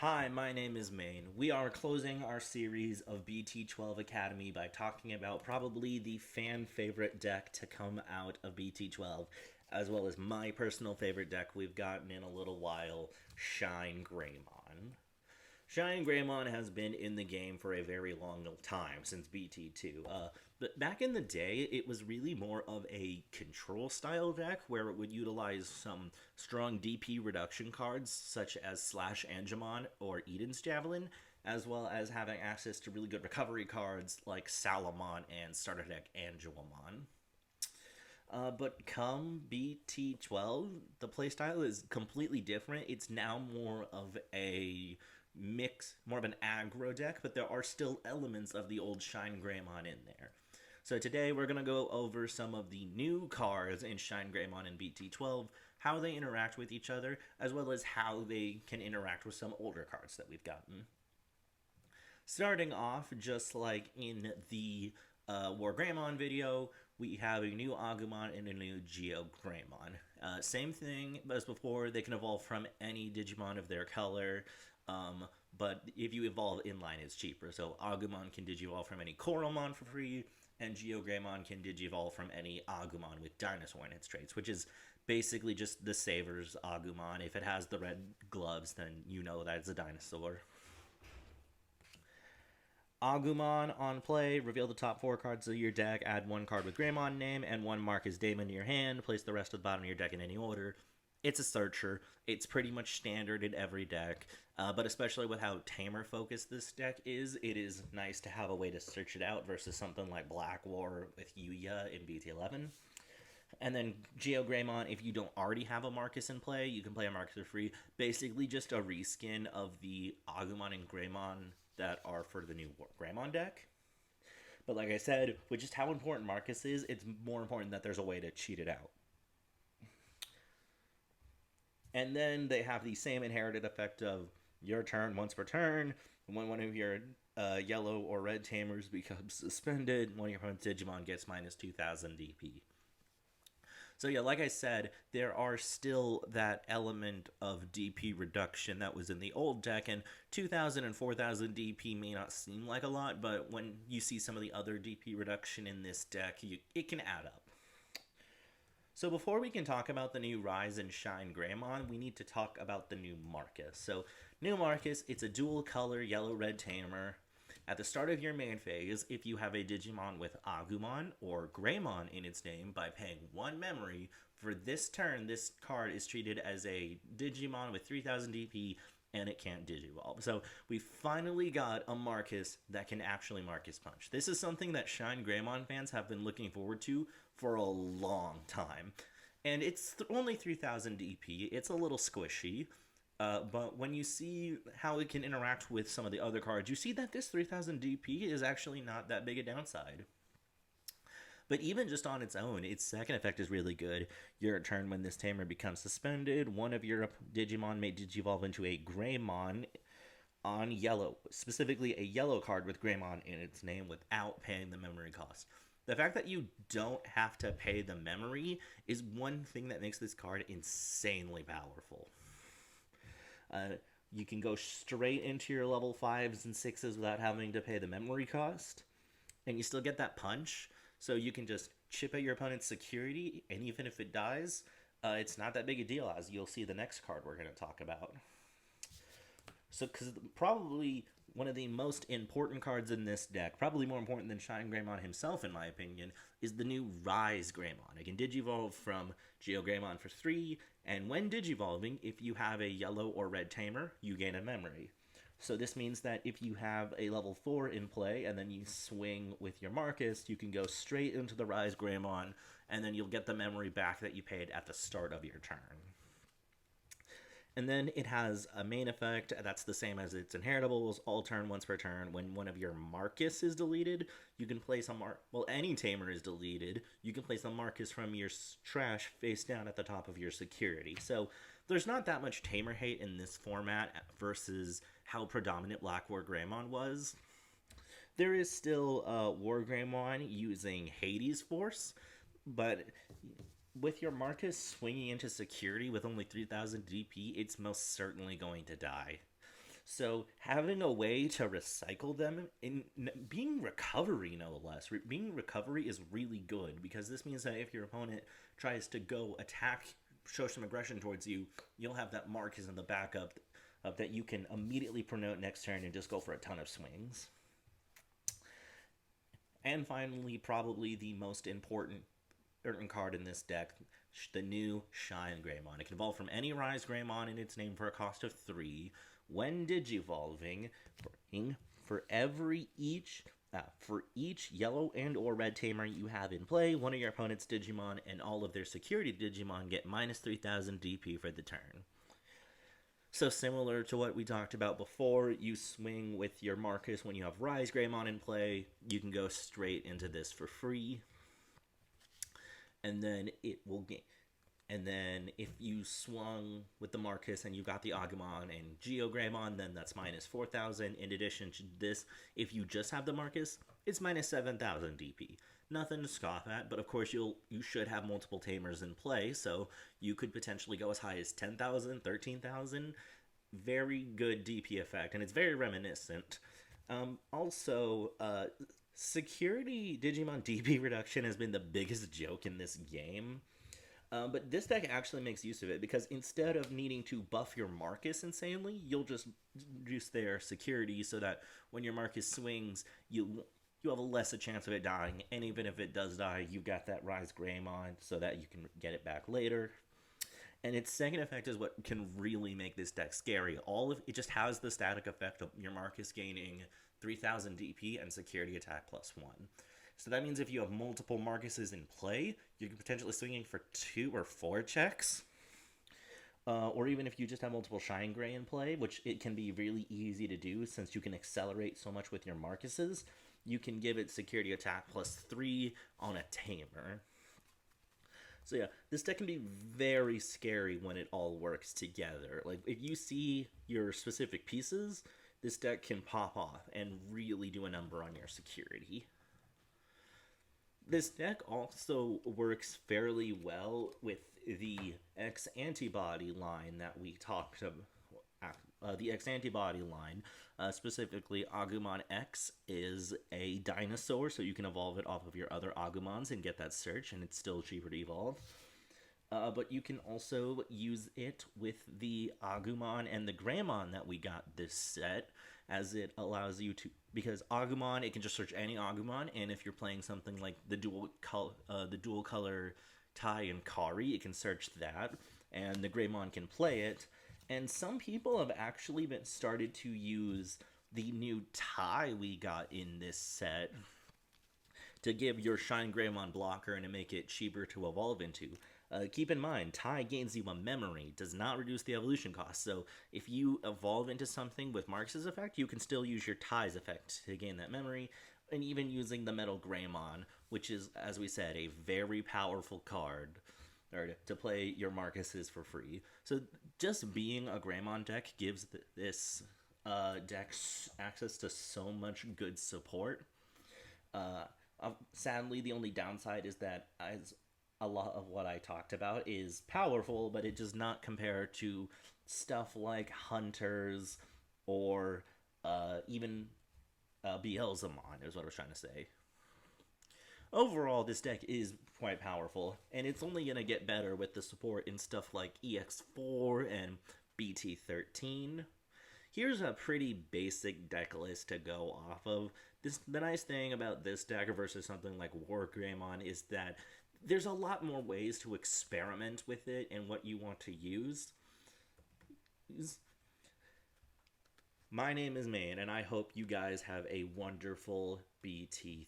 Hi, my name is Maine. We are closing our series of BT12 Academy by talking about probably the fan favorite deck to come out of BT12, as well as my personal favorite deck we've gotten in a little while, Shinegreymon. Shinegreymon has been in the game for a very long time, since BT2. But back in the day, it was really more of a control style deck where it would utilize some strong DP reduction cards, such as Slash Angemon or Eden's Javelin, as well as having access to really good recovery cards like Salamon and starter deck Angelmon. But come BT12, the playstyle is completely different. It's now more of a mix, more of an aggro deck, but there are still elements of the old Shinegreymon in there. So today we're going to go over some of the new cards in Shinegreymon and BT12, how they interact with each other, as well as how they can interact with some older cards that we've gotten. Starting off, just like in the WarGreymon video, we have a new Agumon and a new GeoGreymon. Same thing as before, they can evolve from any Digimon of their color, but if you evolve inline, it's cheaper. So Agumon can Digivolve from any Coralmon for free, and GeoGreymon can Digivolve from any Agumon with Dinosaur in its traits, which is basically just the Saver's Agumon. If it has the red gloves, then you know that it's a dinosaur. Agumon on play, reveal the top 4 cards of your deck, add 1 card with Greymon name, and 1 mark as Damon to your hand, place the rest at the bottom of your deck in any order. It's a searcher. It's pretty much standard in every deck, but especially with how Tamer focused this deck is, it is nice to have a way to search it out versus something like Black War with Yuya in BT11. And then GeoGreymon, if you don't already have a Marcus in play, you can play a Marcus for free. Basically just a reskin of the Agumon and Greymon that are for the new Greymon deck. But like I said, with just how important Marcus is, it's more important that there's a way to cheat it out. And then they have the same inherited effect of your turn once per turn. When one of your yellow or red Tamers becomes suspended, one of your opponent's Digimon gets minus 2000 DP. So yeah, like I said, there are still that element of DP reduction that was in the old deck, and 2000 and 4000 DP may not seem like a lot, but when you see some of the other DP reduction in this deck, it can add up. So before we can talk about the new Rise and Shine Greymon, we need to talk about the new Marcus. So new Marcus, it's a dual color yellow-red Tamer. At the start of your main phase, if you have a Digimon with Agumon or Greymon in its name, by paying 1 memory, for this turn, this card is treated as a Digimon with 3000 DP, and it can't Digivolve. So we finally got a Marcus that can actually Marcus Punch. This is something that Shinegreymon fans have been looking forward to for a long time. And it's only 3000 DP, it's a little squishy. But when you see how it can interact with some of the other cards, you see that this 3000 DP is actually not that big a downside. But even just on its own, its second effect is really good. Your turn, when this Tamer becomes suspended, one of your Digimon may Digivolve into a Greymon on yellow, specifically a yellow card with Greymon in its name without paying the memory cost. The fact that you don't have to pay the memory is one thing that makes this card insanely powerful. You can go straight into your level 5s and 6s without having to pay the memory cost, and you still get that punch, so you can just chip at your opponent's security, and even if it dies, it's not that big a deal, as you'll see the next card we're going to talk about. So, because probably one of the most important cards in this deck, probably more important than Shinegreymon himself in my opinion, is the new RiseGreymon. It can Digivolve from GeoGreymon for 3, and when Digivolving, if you have a yellow or red Tamer, you gain a memory. So this means that if you have a level 4 in play, and then you swing with your Marcus, you can go straight into the RiseGreymon, and then you'll get the memory back that you paid at the start of your turn. And then it has a main effect that's the same as its inheritables, all turn once per turn. When one of your Marcus is deleted, you can place any Tamer is deleted, you can place a Marcus from your trash face down at the top of your security. So there's not that much Tamer hate in this format versus how predominant Black WarGreymon was. There is still WarGreymon using Hades Force, but with your Marcus swinging into security with only 3000 DP, it's most certainly going to die. So having a way to recycle them in being recovery, no less, being recovery is really good because this means that if your opponent tries to go attack, show some aggression towards you, you'll have that Marcus in the backup that you can immediately promote next turn and just go for a ton of swings. And finally, probably the most important card in this deck, the new Shinegreymon. It can evolve from any RiseGreymon in its name for a cost of 3. When digivolving, for each yellow and or red Tamer you have in play, one of your opponent's Digimon and all of their security Digimon get minus 3,000 DP for the turn. So similar to what we talked about before, you swing with your Marcus when you have RiseGreymon in play, you can go straight into this for free. And then it will get. And then if you swung with the Marcus and you got the Agumon and GeoGreymon, then that's minus 4,000. In addition to this, if you just have the Marcus, it's minus 7,000 DP. Nothing to scoff at, but of course you should have multiple Tamers in play, so you could potentially go as high as 10,000, 13,000. Very good DP effect, and it's very reminiscent. Also, security Digimon DP reduction has been the biggest joke in this game. But this deck actually makes use of it because instead of needing to buff your Marcus insanely, you'll just reduce their security so that when your Marcus swings, you have a lesser chance of it dying. And even if it does die, you've got that RiseGreymon so that you can get it back later. And its second effect is what can really make this deck scary. It just has the static effect of your Marcus gaining 3,000 DP and security attack +1. So that means if you have multiple Marcuses in play, you're potentially swinging for 2 or 4 checks. Or even if you just have multiple Shinegray in play, which it can be really easy to do since you can accelerate so much with your Marcuses, you can give it security attack +3 on a Tamer. So yeah, this deck can be very scary when it all works together. Like, if you see your specific pieces, this deck can pop off and really do a number on your security. This deck also works fairly well with the X Antibody line that we talked about. The X Antibody line, specifically Agumon X, is a dinosaur, so you can evolve it off of your other Agumons and get that search, and it's still cheaper to evolve. But you can also use it with the Agumon and the Greymon that we got this set, as it allows you to, because Agumon, it can just search any Agumon, and if you're playing something like the dual color Tai and Kari, it can search that, and the Greymon can play it. And some people have actually started to use the new Tai we got in this set to give your Shinegreymon blocker and to make it cheaper to evolve into. Keep in mind, Tai gains you a memory, does not reduce the evolution cost, so if you evolve into something with Marcus's effect, you can still use your Tai's effect to gain that memory, and even using the Metal Greymon, which is, as we said, a very powerful card to play your Marcuses for free. So just being a Greymon deck gives this deck access to so much good support. Sadly, the only downside is that a lot of what I talked about is powerful, but it does not compare to stuff like Hunters or even Beelzemon, is what I was trying to say. Overall, this deck is quite powerful, and it's only going to get better with the support in stuff like EX4 and BT13. Here's a pretty basic deck list to go off of. The nice thing about this deck versus something like RiseGreymon is that there's a lot more ways to experiment with it and what you want to use. My name is Maine, and I hope you guys have a wonderful BT12.